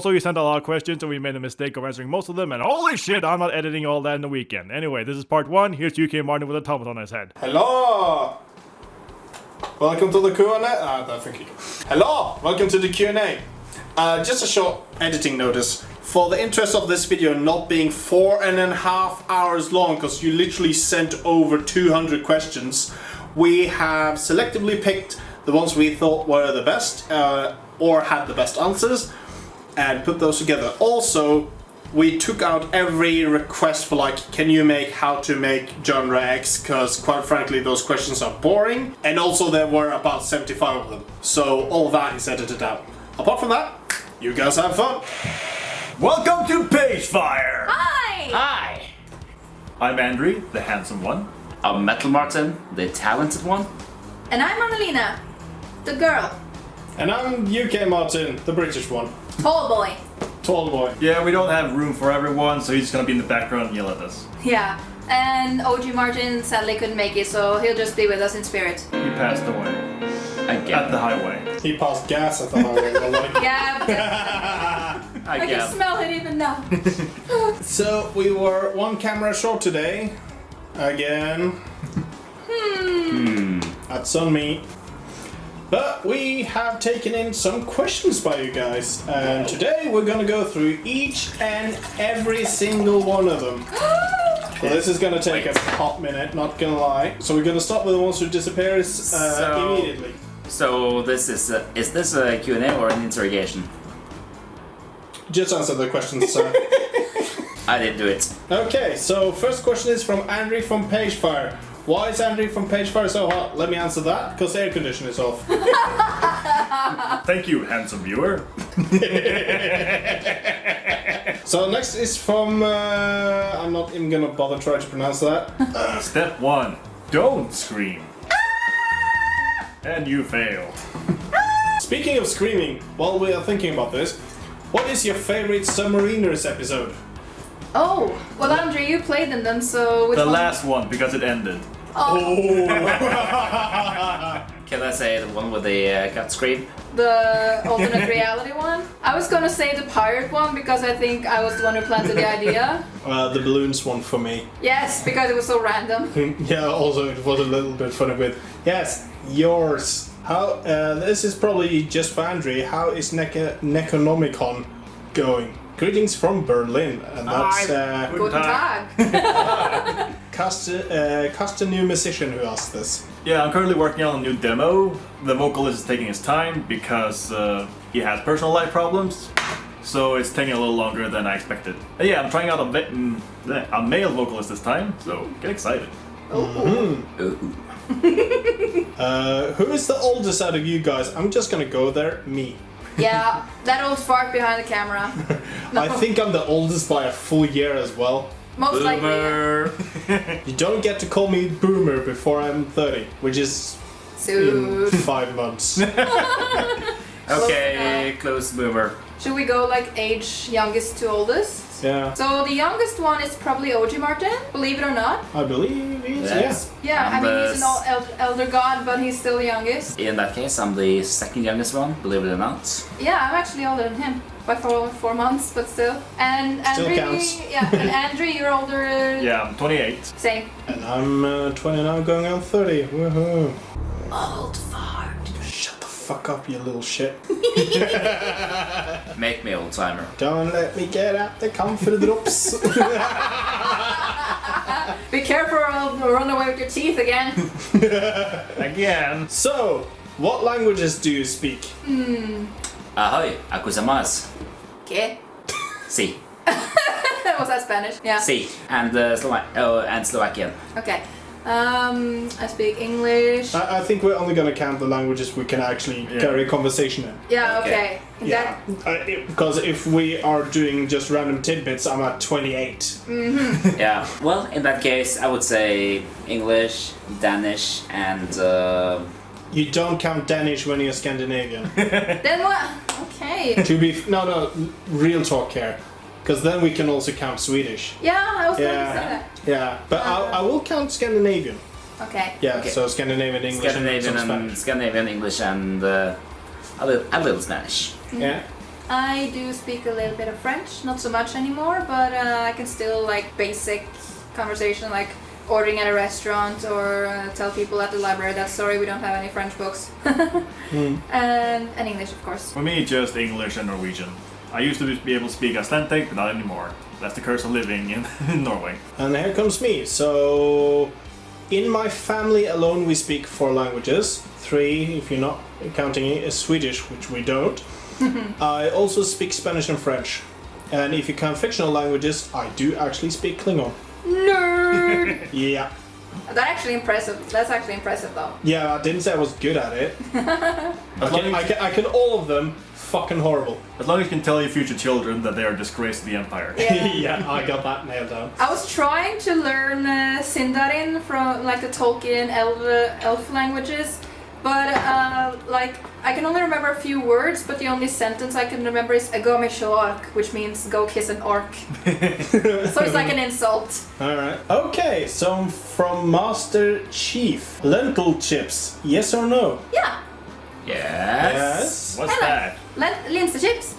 Also, you sent a lot of questions and we made a mistake of answering most of them, and holy shit, I'm not editing all that in the weekend. Anyway, this is part 1. Here's UK Martin with a helmet on his head. Hello! Welcome to the Q&A. Hello! Welcome to the Q&A. Just a short editing notice. For the interest of this video not being 4.5 hours long, because you literally sent over 200 questions, we have selectively picked the ones we thought were the best, or had the best answers, and put those together. Also, we took out every request for like, can you make how to make genre X, because quite frankly those questions are boring, and also there were about 75 of them. So all of that is edited out. Apart from that, you guys have fun. Welcome to Pagefire! Hi! Hi! I'm Andri, the handsome one. I'm Metal Martin, the talented one. And I'm Annalena, the girl. And I'm UK Martin, the British one. Tall boy. Tall boy. Yeah, we don't have room for everyone, so he's just gonna be in the background and yell at us. Yeah. And OG Martin sadly couldn't make it, so he'll just be with us in spirit. He passed away. Again. At the highway. He passed gas at the highway. Yeah, I can smell it even now. So we were one camera short today. Again. That's on me. But we have taken in some questions by you guys, and today we're gonna go through each and every single one of them. So this is gonna take a hot minute, not gonna lie. So we're gonna start with the ones who disappear immediately. So this is this a Q&A or an interrogation? Just answer the questions, sir. I did do it. Okay, so first question is from Andri from Pagefire. Why is Andri from Pagefire so hot? Let me answer that, because the air conditioner is off. Thank you, handsome viewer. So next is from, I'm not even gonna bother trying to pronounce that. Step 1. Don't scream. And you failed. Speaking of screaming, while we are thinking about this, what is your favorite Submariners episode? Oh, well Andri, you played in them, so which The one? last one, because it ended. Can I say the one with the cat scream? The alternate reality one? I was gonna say the pirate one, because I think I was the one who planted the idea. The balloons one for me. Yes, because it was so random. Yeah, also it was a little bit funny with, yes, yours. How, this is probably just for Andri. How is Nekonomicon going? Greetings from Berlin, and that's Guten Tag. Cast a new musician who asked this. Yeah, I'm currently working on a new demo. The vocalist is taking his time because he has personal life problems, so it's taking a little longer than I expected. But yeah, I'm trying out a male vocalist this time, so get excited. Who is the oldest out of you guys? I'm just gonna go there, me. Yeah, that old fart behind the camera. No. I think I'm the oldest by a full year as well. Most likely. Boomer. You don't get to call me boomer before I'm 30, which is Soon. in 5 months. Okay, close boomer. Should we go like age youngest to oldest? Yeah, So the youngest one is probably OG Martin, believe it or not. I believe he's, Yes. Yeah, I And mean he's an elder god, but he's still the youngest. In that case, I'm the second youngest one, believe it or not. Yeah, I'm actually older than him by 4 months, but still. And Still Andri, counts. yeah, and Andri, you're older. Yeah, I'm 28. Same. And I'm 29 going on 30. Woohoo. Old fart. Shut the fuck up, you little shit. Make me old timer. Don't let me get out the comfort drops. Be careful or I'll run away with your teeth again. Again. So, what languages do you speak? Ahoy, akusamas. Okay. Si. Was that Spanish? Yeah. Si. And and Slovakian. Okay. I speak English. I think we're only gonna count the languages we can actually carry a conversation in. Yeah, Okay. okay. Yeah, because if we are doing just random tidbits, I'm at 28. Yeah. Well, in that case, I would say English, Danish, and You don't count Danish when you're Scandinavian. Then what? Okay. No, real talk here. Because then we can also count Swedish. Yeah, I was going to say that. Yeah, but I will count Scandinavian. Okay. Yeah, Okay. so Scandinavian English and some Spanish. Scandinavian English and a little Spanish. Yeah. I do speak a little bit of French, not so much anymore, but I can still like basic conversation, like ordering at a restaurant or tell people at the library that sorry we don't have any French books. And English, of course. For me, just English and Norwegian. I used to be able to speak Icelandic, but not anymore. That's the curse of living in Norway. And here comes me. So, in my family alone, we speak 4 languages. 3, if you're not counting Swedish, which we don't. I also speak Spanish and French. And if you count fictional languages, I do actually speak Klingon. Nerd! Yeah. That's actually impressive. That's actually impressive, though. Yeah, I didn't say I was good at it. I can all of them. Fucking horrible. As long as you can tell your future children that they are a disgrace to the Empire. Yeah. Yeah, I got that nailed down. I was trying to learn Sindarin from like the Tolkien elf languages, but like I can only remember a few words, but the only sentence I can remember is "Agamishoark," which means "go kiss an orc." So it's like an insult. Alright. Okay, so from Master Chief. Lentil chips, yes or no? Yeah. Yes. What's I that? Linse chips.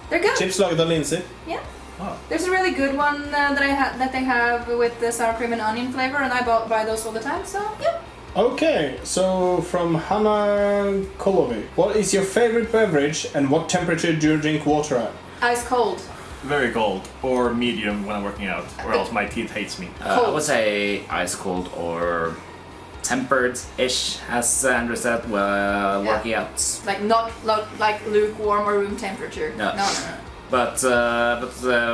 They're good. Chips like the Lindsay. Yeah. Oh. There's a really good one that they have with the sour cream and onion flavor, and I buy those all the time. So yeah. Okay, so from Hannah Kolovi. What is your favorite beverage and what temperature do you drink water at? Ice cold. Very cold, or medium when I'm working out, or else my teeth hates me. I would say ice cold or tempered-ish, as Andrew said, working out. Like not like lukewarm or room temperature. No. No. But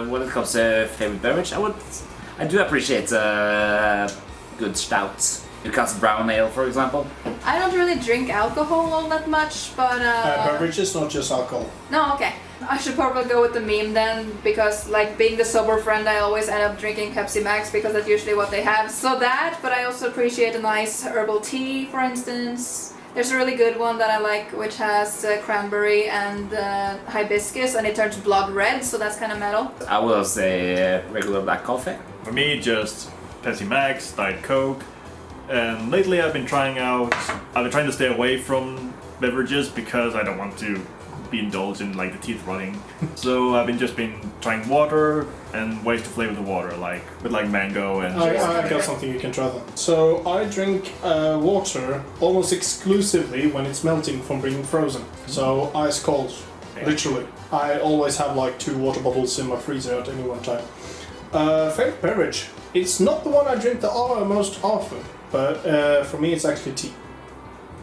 when it comes to favorite beverage, I do appreciate good stouts. It comes brown ale, for example. I don't really drink alcohol all that much, but Beverages, not just alcohol. no, okay. I should probably go with the meme then, because like being the sober friend, I always end up drinking Pepsi Max because that's usually what they have. So that, but I also appreciate a nice herbal tea, for instance. There's a really good one that I like, which has cranberry and hibiscus, and it turns blood red, so that's kind of metal. I will say regular black coffee. For me, just Pepsi Max, Diet Coke, and lately I've been trying to stay away from beverages because I don't want to be indulged in like the teeth rotting. So I've been trying water and ways to flavor the water, like with like mango and. I got something you can try then. So I drink water almost exclusively when it's melting from being frozen. So ice cold, literally. I always have like 2 water bottles in my freezer at any one time. Favorite beverage? It's not the one I drink the most often, but for me it's actually tea.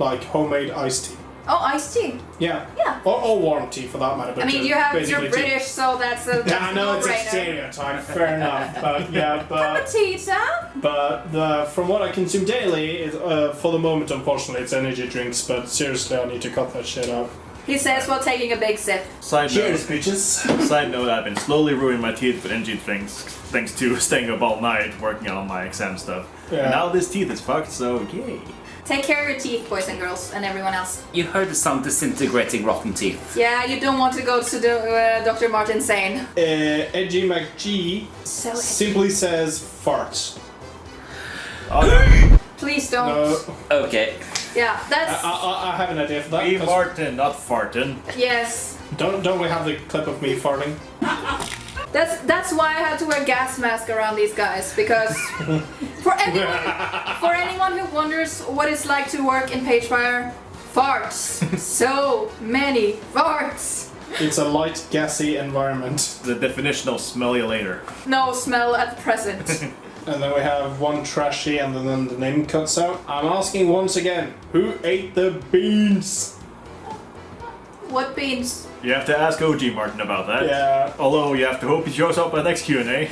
Like homemade iced tea. Oh, iced tea. Yeah. Yeah. Or warm tea for that matter. But I mean, you're British, so that's a Yeah, I know it's a no-brainer. stereotype. Fair enough, but yeah, Petita. but from what I consume daily, is for the moment, unfortunately, it's energy drinks. But seriously, I need to cut that shit out. He says while taking a big sip. Side Cheers, note, bitches. Side note, I've been slowly ruining my teeth with energy drinks thanks to staying up all night working on my exam stuff. Yeah. And now this teeth is fucked, so yay. Take care of your teeth, boys and girls, and everyone else. You heard the sound disintegrating rotten teeth. Yeah, you don't want to go to the, Dr. Martin Sane. Edgy McG So simply says farts. Okay. please don't. No, Okay. Yeah, that's I have an idea for that. Be 'cause Martin, not fartin. yes. don't we have the clip of me farting? That's why I had to wear gas mask around these guys, because for anyone who wonders what it's like to work in Pagefire, farts. So many farts. It's a light, gassy environment. The definition of smell you later. No smell at present. And then we have one trashy, and then the name cuts out. I'm asking once again, who ate the beans? What beans? You have to ask OG Martin about that. Yeah. Although you have to hope he shows up at the next Q&A.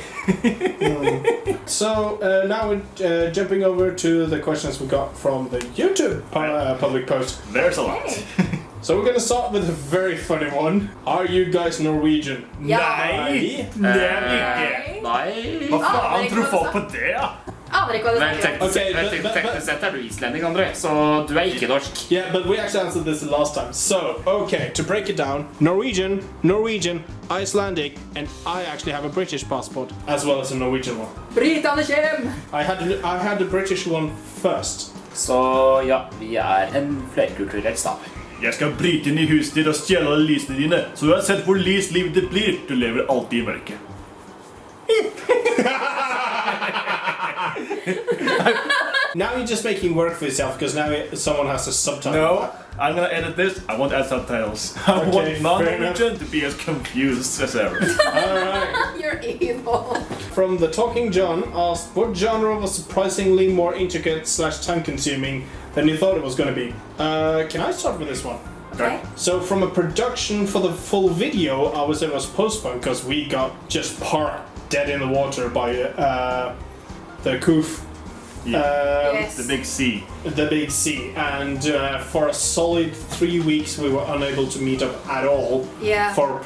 So now we're jumping over to the questions we got from the YouTube public post. There's a lot. Hey. So we're gonna start with a very funny one. Are you guys Norwegian? Ja. Nej! Nej! Nei. Vad fan Aldrig tror du folk kunnat på det? Aldrig kommit Men snacket. teknisk sett er du islending, Andri, så du er ikke norsk. Yeah, but we actually answered this last time. So, okay, to break it down, Norwegian, Icelandic, and I actually have a British passport as well as a Norwegian one. Britane kjem! I had the British one first. Så ja, vi er en flerkulturell stat. Jeg skal bryte inn i huset ditt og stjele alle lysene dine, så uansett hvor lys livet ditt blir, du lever alltid i mørket. Now you're just making work for yourself because now someone has to subtitle. No, I'm gonna edit this. I won't add subtitles. I Okay, want fair non-Norwegian to be as confused as ever. Alright. You're evil. From the Talking John asked, what genre was surprisingly more intricate / time consuming than you thought it was going to be? Can I start with this one? Okay. So from a production for the full video, I would say it was post-punk because we got just parked dead in the water by the Koof. Yes. The big C. The big C, and for a solid 3 weeks we were unable to meet up at all Yeah. for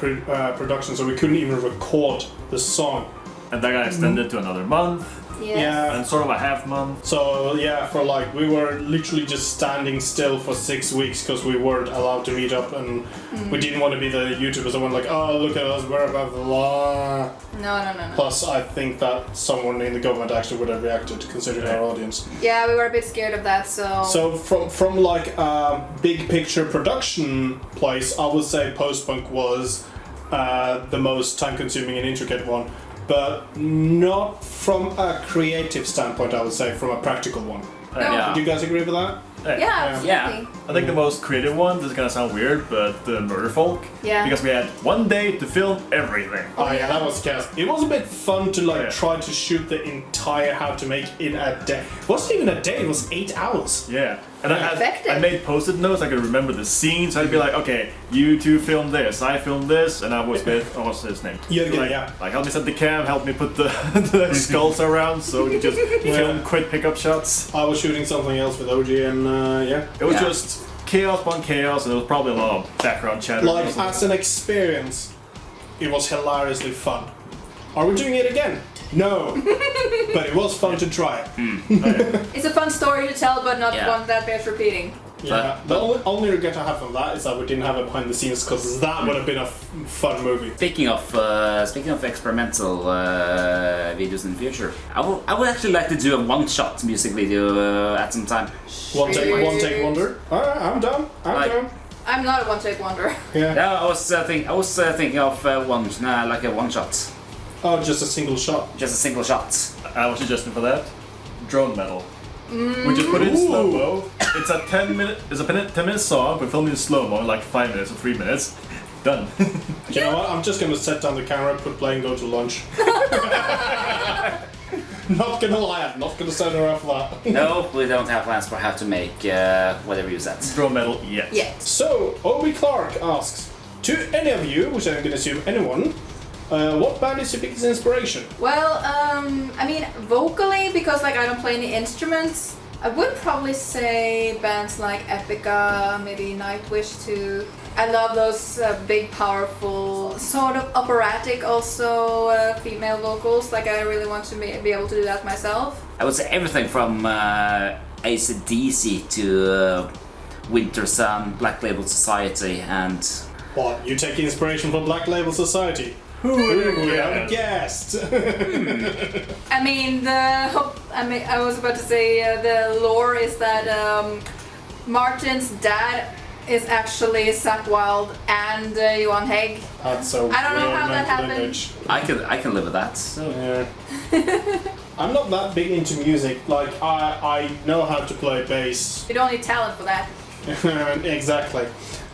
production, so we couldn't even record the song. And that got extended to another month, Yes. Yeah. and sort of a half month. So yeah, for like we were literally just standing still for 6 weeks because we weren't allowed to meet up, and we didn't want to be the YouTubers that went like, oh look at us, we're above the law. No. Plus, I think that someone in the government actually would have reacted considering our audience. Yeah, we were a bit scared of that, so... So from like a big picture production place, I would say post-punk was the most time-consuming and intricate one, but not from a creative standpoint. I would say from a practical one. No. Yeah. Do you guys agree with that? Yeah, absolutely. Yeah. I think the most creative one, this is gonna sound weird, but the Murder Folk. Yeah. Because we had 1 day to film everything. Oh yeah, that was chaos. It was a bit fun to like Yeah. try to shoot the entire how to make in a day. It wasn't even a day, it was 8 hours. Yeah. And Effective. I made post-it notes, I could remember the scenes, I'd be like, okay, you two film this, I filmed this, and I was with, what's his name? Jürgen, like, yeah. Like, help me set the cam, help me put the, the skulls around, so we could just film quick pickup shots. I was shooting something else with OG, and yeah. It was Yeah. just chaos upon chaos, and there was probably a lot of background chatter. Like as an experience, it was hilariously fun. Are we doing it again? No, but it was fun to try. It's a fun story to tell, but not Yeah. one that bears repeating. Yeah, the only regret I have from that is that we didn't have it behind the scenes, because that would have been a fun movie. Speaking of experimental videos in the future, I would actually like to do a one-shot music video at some time. One take wonder. Alright, I'm down. I'm Like- down. I'm not a one-take wonder. Yeah. Yeah, I was thinking of like a one-shot, Oh, just a single shot. just a single shot. I was suggesting for that, drone metal. We just put it in slow-mo. It's a 10-minute song, but filmed in slow-mo in like 5 minutes or 3 minutes. Done. You know what? I'm just gonna set down the camera, put play, and go to lunch. Not gonna lie, I'm not gonna sign her up for that. No, we don't have plans for how to make whatever you said. Drone metal, yes. Yeah. So, Obi Clark asks, to any of you, which I'm gonna assume anyone, what band is your biggest inspiration? Well, I mean, vocally, because like I don't play any instruments, I would probably say bands like Epica, maybe Nightwish too. I love those big, powerful, sort of operatic also female vocals. Like I really want to be able to do that myself. I would say everything from AC/DC to Winter Sun, Black Label Society, and What? You take inspiration from Black Label Society? Who would have guessed? I mean, I was about to say the lore is that Martin's dad is actually Zach Wilde and Johan Hegg. That's so I don't know real how that mental happened. image. I can live with that. So. Yeah. I'm not that big into music. Like I know how to play bass. You don't need talent for that. Exactly.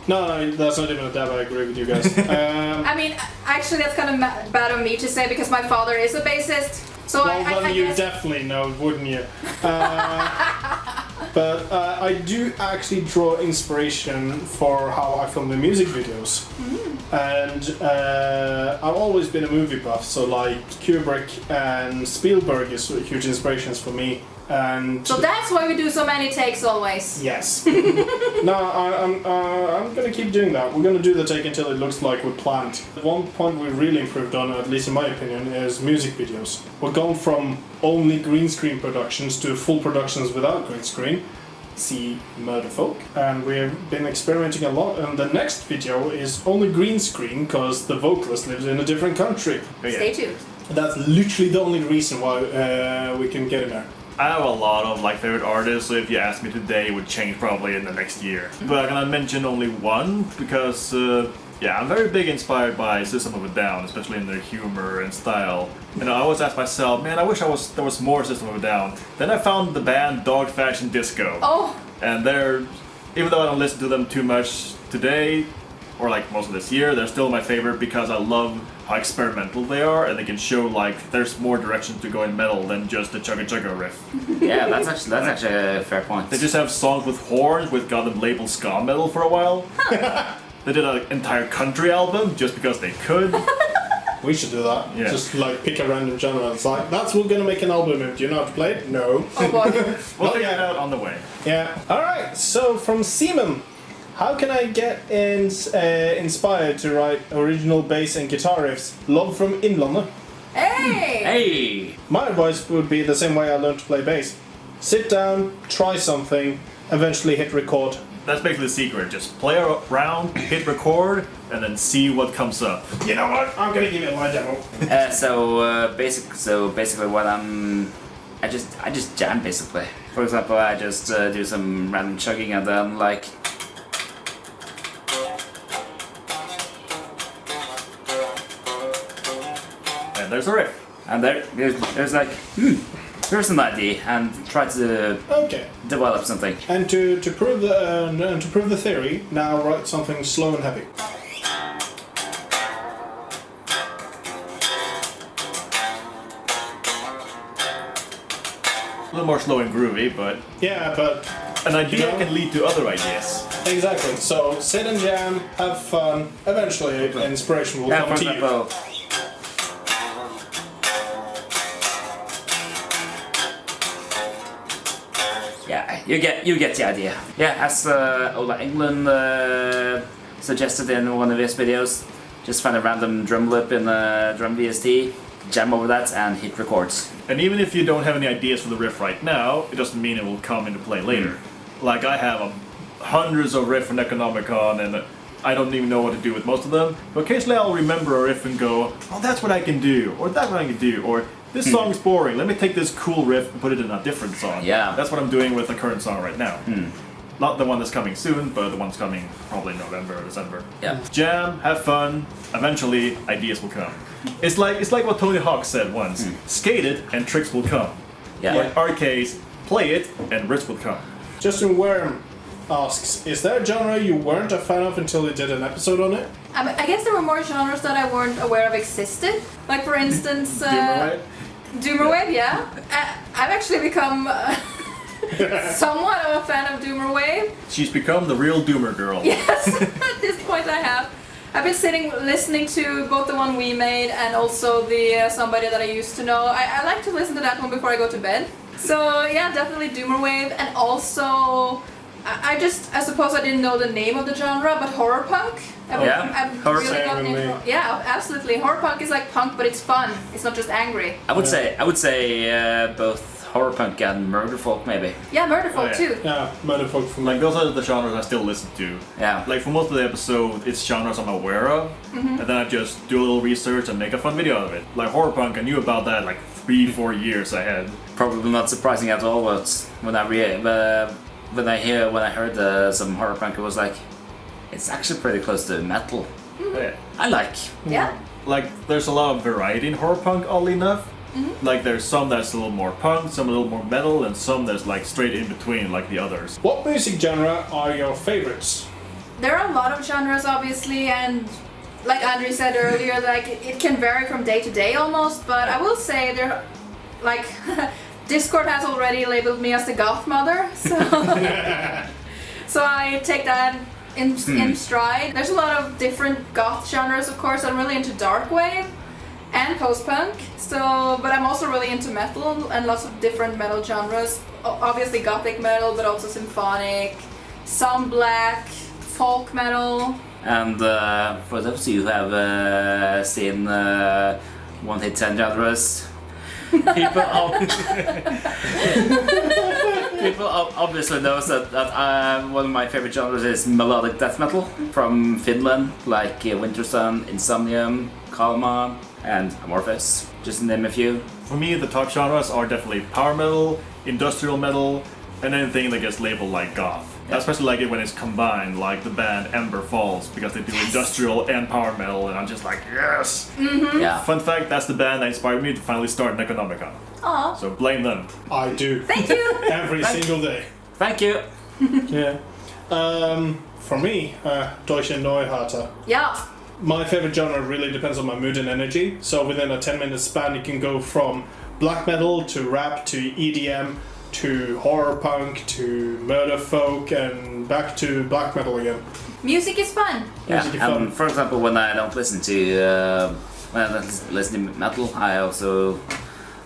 No, that's not even a dab. I agree with you guys. I mean, actually, that's kind of bad of me to say because my father is a bassist. So well, then I you guess... definitely know, wouldn't you? But I do actually draw inspiration for how I film the music videos. And I've always been a movie buff, so like Kubrick and Spielberg is huge inspirations for me. And So that's why we do so many takes always. yes. No, I'm gonna keep doing that. We're gonna do the take until it looks like we planned. One point we really improved on, at least in my opinion, is music videos. We're going from only green screen productions to full productions without green screen. See Murderfolk. And we've been experimenting a lot, and the next video is only green screen because the vocalist lives in a different country. But yeah. Stay tuned. That's literally the only reason why we can get in there. I have a lot of like favorite artists, so if you ask me today, it would change probably in the next year. But I'm gonna mention only one because, yeah, I'm very big inspired by System of a Down, especially in their humor and style. And I always ask myself, man, I wish there was more System of a Down. Then I found the band Dog Fashion Disco. Oh, And even though I don't listen to them too much today, or like most of this year, they're still my favorite because I love how experimental they are, and they can show like there's more direction to go in metal than just the chugga chugga riff. Yeah, that's actually a fair point. They just have songs with horns, with got them labeled ska metal for a while. They did an entire country album just because they could. We should do that. Yeah. Just like pick a random genre. It's like, that's we're gonna make an album of. Do you know how to play it? No. oh boy. We'll figure it out on the way. Yeah. Alright, so from Seaman, how can I get inspired to write original bass and guitar riffs? Love from Inlandet. Hey! Hey! My advice would be the same way I learned to play bass. Sit down, try something, eventually hit record. That's basically the secret. Just play around, hit record, and then see what comes up. You know what? I'm gonna give it my demo. So basically, what I just jam basically. For example, I just do some random chugging and then like. And there's a riff. And there's like, here's an idea, and try to Okay. develop something. And to prove the theory, now write something slow and heavy. A little more slow and groovy, but Yeah, but an idea know? can lead to other ideas. exactly. So sit and jam, have fun. Eventually, inspiration will Yeah, come for to you. example, yeah, you get the idea. Yeah, as Ola England suggested in one of his videos, just find a random drum loop in a drum VST, jam over that, and hit records. And even if you don't have any ideas for the riff right now, it doesn't mean it will come into play later. Like I have hundreds of riffs for Nekonomicon, and I don't even know what to do with most of them. But occasionally I'll remember a riff and go, oh, that's what I can do, or that's what I can do, or this song's boring, let me take this cool riff and put it in a different song. Yeah. That's what I'm doing with the current song right now. Not the one that's coming soon, but the one that's coming probably in November or December. Yeah. Jam, have fun, eventually ideas will come. It's like what Tony Hawk said once, skate it and tricks will come. Yeah. Or in our case, play it and riffs will come. Justin Worm asks, is there a genre you weren't a fan of until you did an episode on it? I guess there were more genres that I weren't aware of existed. Like for instance, Doomerwave, yeah. I've actually become somewhat of a fan of Doomerwave. She's become the real doomer girl. Yes, at this point I have. I've been listening to both the one we made and also the somebody that I used to know. I like to listen to that one before I go to bed. So yeah, definitely Doomerwave, and also I suppose I didn't know the name of the genre, but horror punk. Yeah, horror punk. Yeah, absolutely. Horror punk is like punk, but it's fun. It's not just angry. I would say both horror punk and murder folk maybe. Yeah, Murderfolk Oh, yeah. too. Yeah, Motherfucker from Like those are the genres I still listen to. Yeah. Like for most of the episode, it's genres I'm aware of, and then I just do a little research and make a fun video out of it. Like horror punk, I knew about that like 3-4 years ahead. Probably not surprising at all, but when I heard some horror punk, it was like, it's actually pretty close to metal. Yeah. I like. Yeah. Like there's a lot of variety in horror punk, oddly enough. Like there's some that's a little more punk, some a little more metal, and some that's like straight in between, like the others. What music genre are your favorites? There are a lot of genres, obviously, and like Andri said earlier, like it can vary from day to day almost. But I will say there, like, Discord has already labeled me as the goth mother, so so I take that in stride. There's a lot of different goth genres, of course. I'm really into dark wave and post-punk, so but I'm also really into metal and lots of different metal genres. Obviously gothic metal, but also symphonic, some black, folk metal. And for those of you who have seen One Hit 10 genres, people obviously knows that one of my favorite genres is melodic death metal from Finland, like Winter Sun, Insomnium, Kalma, and Amorphous, just to name a few. For me, the top genres are definitely power metal, industrial metal, and anything that gets labeled like goth. I especially like it when it's combined, like the band Ember Falls, because they do industrial and power metal, and I'm just like, yes! Yeah. Fun fact, that's the band that inspired me to finally start Nekonomicon. Aw. So blame them. I do. Thank you! Every single day. Thank you. Yeah. For me, Deutsche Neuharter. Yeah. My favorite genre really depends on my mood and energy. So within a 10-minute span, you can go from black metal to rap to EDM to horror punk to murder folk and back to black metal again. Music is fun. Music is fun. For example, when I don't listen to metal, I also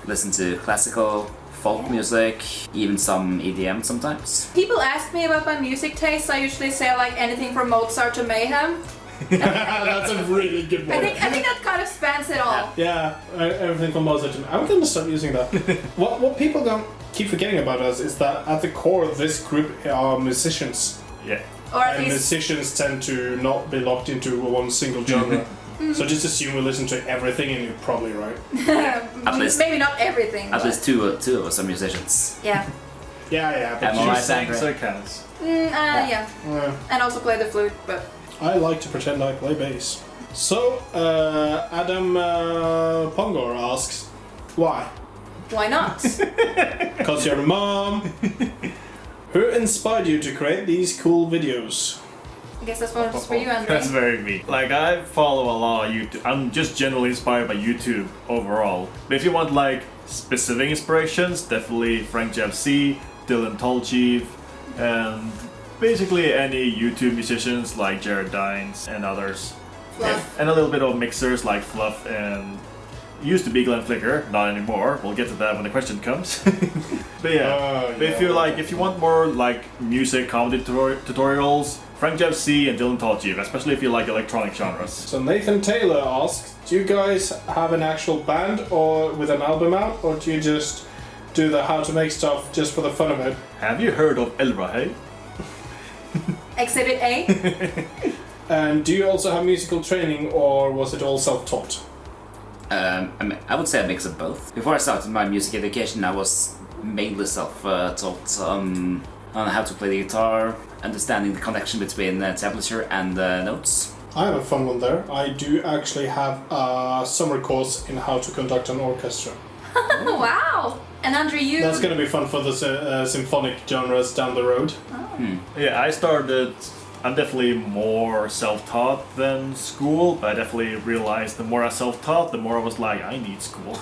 listen to classical, folk music, even some EDM sometimes. People ask me about my music taste. I usually say like anything from Mozart to Mayhem. That's a really good one. I think that kind of spans it all. Yeah, everything from Mozart. I'm gonna start using that. What people don't keep forgetting about us is that at the core of this group are musicians. Yeah. Or at And least musicians tend to not be locked into one single genre. So just assume we listen to everything and you're probably right. At least- maybe not everything. At but least two of us are musicians. Yeah. Yeah, but Am I You right, sang Andri? so it counts. Yeah. And also play the flute, but I like to pretend I play bass. So, Adam Pongor asks, why? why not? Because you're a mom. Who inspired you to create these cool videos? I guess that's one for you, That's Andri. very me. Like, I follow a lot of YouTube. I'm just generally inspired by YouTube overall. But if you want like specific inspirations, definitely Frank Jeff C, Dylan Tolchief, and basically any YouTube musicians like Jared Dines and others. Fluff. And a little bit of mixers like Fluff and used to be Glenn Flicker, not anymore. We'll get to that when the question comes. But yeah, but if you want more like music comedy tutorials, Frank Jeff C and Dylan Tolchief, especially if you like electronic genres. So Nathan Taylor asks, do you guys have an actual band or with an album out, or do you just do the how to make stuff just for the fun of it? Have you heard of Elrahe? Exhibit A. And do you also have musical training, or was it all self-taught? I would say a mix of both. Before I started my music education, I was mainly self-taught on how to play the guitar, understanding the connection between the tablature and the notes. I have a fun one there. I do actually have a summer course in how to conduct an orchestra. Wow. And Andri, you. That's going to be fun for the symphonic genres down the road. Yeah, I'm definitely more self-taught than school, but I definitely realized the more I self-taught, the more I was like, I need school.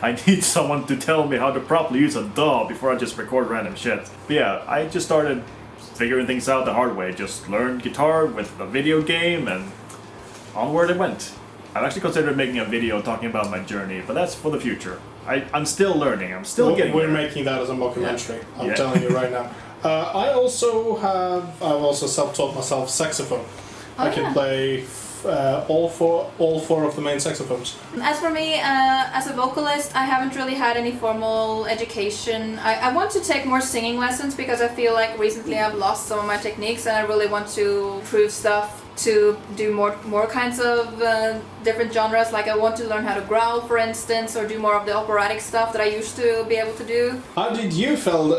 I need someone to tell me how to properly use a DAW before I just record random shit. But yeah, I just started figuring things out the hard way. Just learned guitar with a video game and onward it went. I've actually considered making a video talking about my journey, but that's for the future. I'm still learning, I'm still getting We're there. making that as a mockumentary, I'm Yeah. telling you right now. I've also self-taught myself saxophone. Oh, I can yeah. play all four of the main saxophones. As for me, as a vocalist, I haven't really had any formal education. I want to take more singing lessons because I feel like recently I've lost some of my techniques and I really want to improve stuff to do more kinds of different genres. Like I want to learn how to growl, for instance, or do more of the operatic stuff that I used to be able to do. How did you fell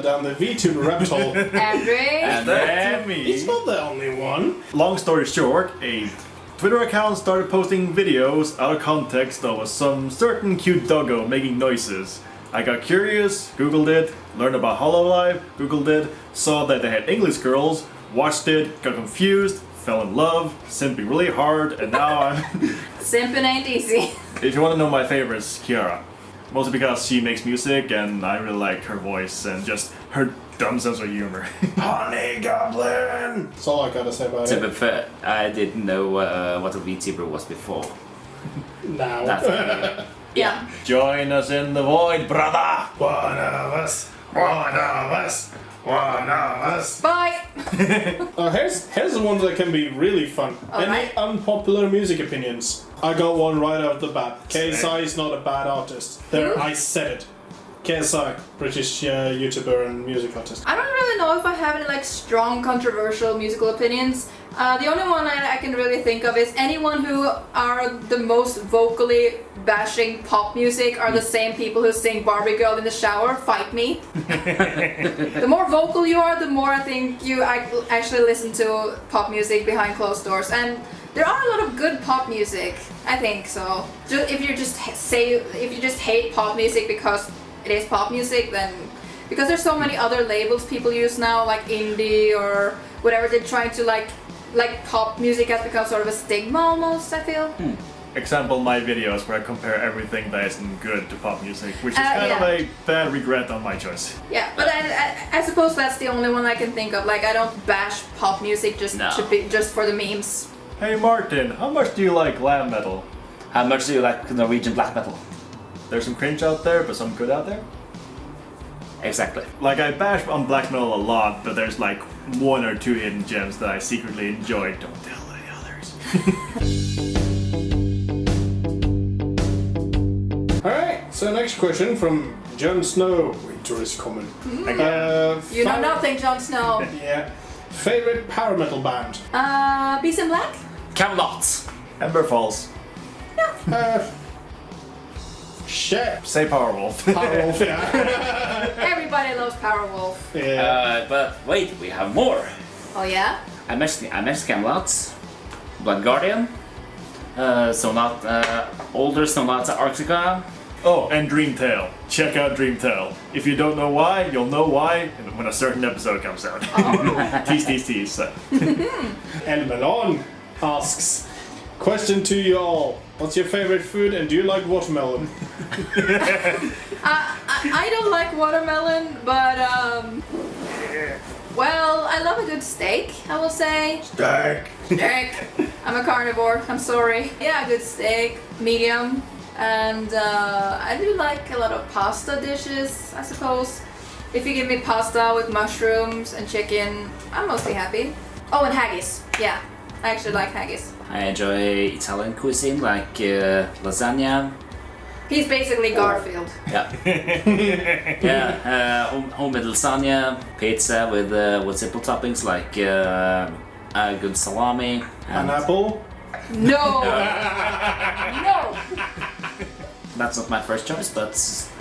down the VTuber rabbit hole? Andri? That's me. He's not the only one. Long story short, a Twitter account started posting videos out of context of some certain cute doggo making noises. I got curious, googled it, learned about Hololive, googled it, saw that they had English girls, watched it, got confused, fell in love, simping really hard, and now I'm... Simping ain't easy. If you want to know my favorites, Kiara. Mostly because she makes music and I really like her voice and just her dumb sense of humor. Honey Goblin! That's all I gotta say about To it. be fair, I didn't know what a VTuber was before. Now. That's Yeah. Join us in the void, brother! One of us, one of us, one of us. Bye! Here's one that can be really fun. Any Alright. unpopular music opinions? I got one right out of the bat. KSI is not a bad artist. There, I said it. KSI, British YouTuber and music artist. I don't really know if I have any like strong controversial musical opinions. The only one I can really think of is anyone who are the most vocally bashing pop music are the same people who sing Barbie Girl in the shower. Fight me. The more vocal you are, the more I think you actually listen to pop music behind closed doors. And there are a lot of good pop music, I think so. If you just hate pop music because it is pop music, then because there's so many other labels people use now, like indie or whatever, they're trying to like pop music has become sort of a stigma almost, I feel. Example, my videos where I compare everything that isn't good to pop music, which is kind of a bad regret on my choice. Yeah, but I suppose that's the only one I can think of. Like, I don't bash pop music just for the memes. Hey Martin, how much do you like glam metal? How much do you like Norwegian black metal? There's some cringe out there, but some good out there. Exactly. Like, I bash on black metal a lot, but there's like 1 or 2 hidden gems that I secretly enjoy. Don't tell any others. Alright, so next question from Jon Snow. Winter is coming. You know nothing, Jon Snow. Yeah. Favorite power metal band? Beast in Black? Camelot. Ember Falls. Shit. Say Powerwolf. Powerwolf, yeah. Everybody loves Powerwolf. Yeah. But wait, we have more. Oh yeah? I mentioned Camelot, Blood Guardian, older Sonata Arctica. Oh, and Dreamtale. Check out Dreamtale. If you don't know why, you'll know why when a certain episode comes out. Oh. tease. And Melon asks, question to you all. What's your favorite food and do you like watermelon? I don't like watermelon, but well, I love a good steak, I will say. Steak. I'm a carnivore, I'm sorry. Yeah, a good steak, medium. And I do like a lot of pasta dishes, I suppose. If you give me pasta with mushrooms and chicken, I'm mostly happy. Oh, and haggis. Yeah, I actually like haggis. I enjoy Italian cuisine like lasagna. He's basically Garfield. Yeah. Homemade lasagna, pizza with simple toppings like a good salami. An apple? No! No! That's not my first choice, but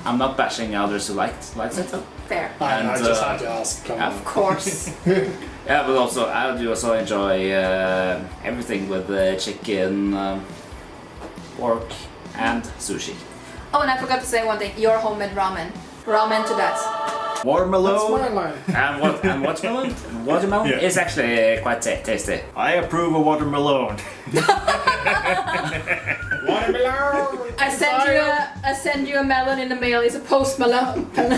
I'm not bashing others who likes it though. Fair. I just had to ask. Come Of on. course. Yeah, but also I do also enjoy everything with chicken, pork, and sushi. Oh, and I forgot to say one thing. Your homemade ramen. Ramen to that. Watermelon. That's my line. And watermelon? Watermelon Yeah. is actually quite tasty. I approve of watermelon. Watermelon! I send you a melon in the mail. It's a post melon. Sorry.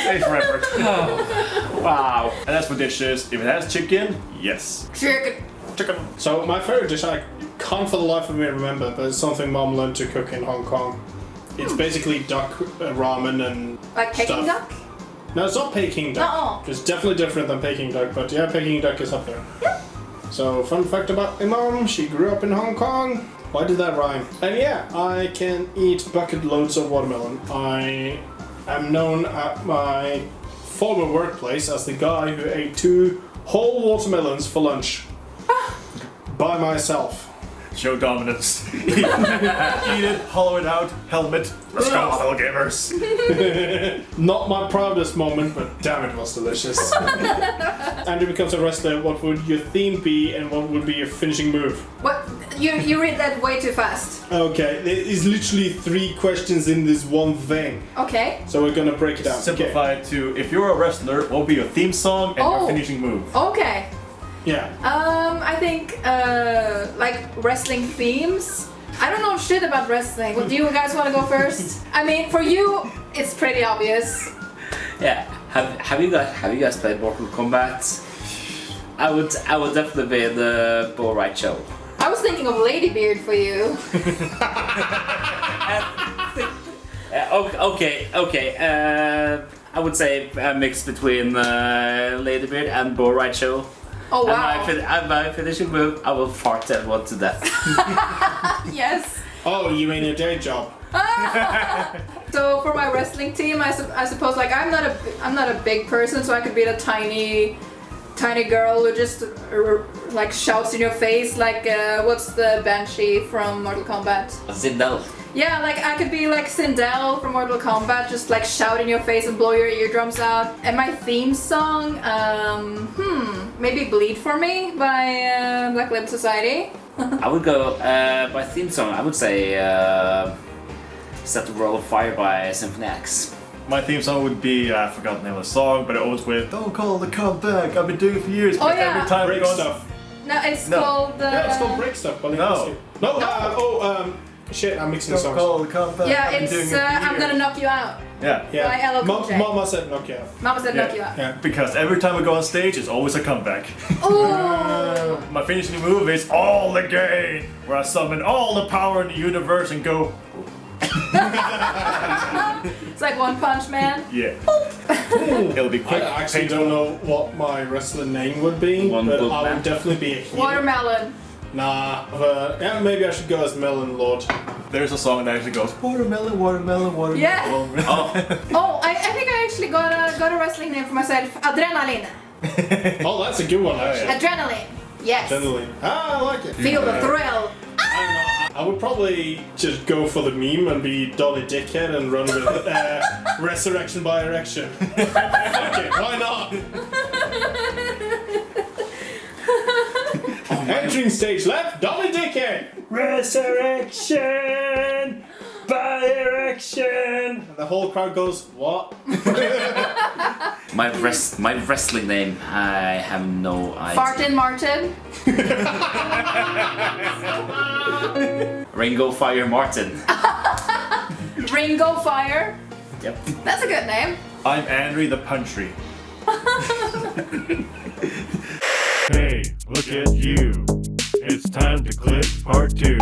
Thanks for effort. Wow. And as for dishes, if it has chicken, yes. Chicken. So my favorite dish, I can't for the life of me remember, but it's something Mom learned to cook in Hong Kong. It's basically duck ramen and Like Peking stuff. duck? No, it's not Peking duck. No. It's definitely different than Peking duck, but yeah, Peking duck is up there. Yeah. So, fun fact about my mom, she grew up in Hong Kong. Why did that rhyme? And yeah, I can eat bucket loads of watermelon. I am known at my former workplace as the guy who ate 2 whole watermelons for lunch. By myself. Show dominance. Eat it, hollow it out, helmet. Let's go, fellow gamers. Not my proudest moment, but damn, it was delicious. Andri becomes a wrestler. What would your theme be, and what would be your finishing move? What? You read that way too fast. Okay, there is literally 3 questions in this one thing, Okay. so we're gonna break it down. Simplify it to, if you're a wrestler, what will be your theme song and your finishing move? Okay. Yeah. I think like wrestling themes. I don't know shit about wrestling. Well, do you guys want to go first? I mean, for you, it's pretty obvious. Yeah. Have you guys played Mortal Kombat? I would definitely be in the Bull Ride show. I was thinking of Ladybeard for you. Okay. I would say a mix between Ladybeard and Bull Ride show. Oh wow. And my finishing move, I will fart everyone to death. Yes. Oh, you mean a day job? So for my wrestling team, I suppose like I'm not a big person, so I could be the tiny girl who just like shouts in your face, like what's the banshee from Mortal Kombat? Zindel. Yeah, like I could be like Sindel from Mortal Kombat, just like shout in your face and blow your eardrums out. And my theme song, maybe "Bleed for Me" by Black Label Society. I would go by theme song. I would say "Set the World of Fire" by Symphony X. My theme song would be, I forgot the name of the song, but it was with "Don't Call the Comeback." I've been doing it for years. Oh, but yeah. Every time Break it goes, stuff. No, it's No. called. Yeah, it's called break stuff. No. Shit, I'm mixing the Don't songs. call the comeback. Yeah, I've been it's doing it for I'm years. gonna knock you out. Yeah. Yeah. By LL Cool J. Mama said knock you out. Mama said knock you Yeah. out. Yeah. Because every time I go on stage, it's always a comeback. Ooh. My finishing move is all again, where I summon all the power in the universe and go, It's like One Punch Man. yeah. It'll be I quick. actually painful. don't know what my wrestler name would be, One but Book I Man. would definitely be a heel. Watermelon. Nah, yeah, maybe I should go as Melon Lord. There's a song that actually goes watermelon, watermelon, watermelon. Yeah. watermelon. Oh, I think I actually got a wrestling name for myself. Adrenaline. Oh, that's a good one, actually. Adrenaline. Yes. Generally. Ah, I like it. Feel the thrill. I don't know. I would probably just go for the meme and be Dolly Dickhead and run with Resurrection by Erection. Fuck it, why not? Entering stage left, Dolly Dickhead! Resurrection by erection. And the whole crowd goes, what? My wrestling name, I have no idea. Fartin Martin. Ringo Fire Martin. Ringo Fire. Yep. That's a good name. I'm Andri the Puntry. Hey, look at you. It's time to clip part 2.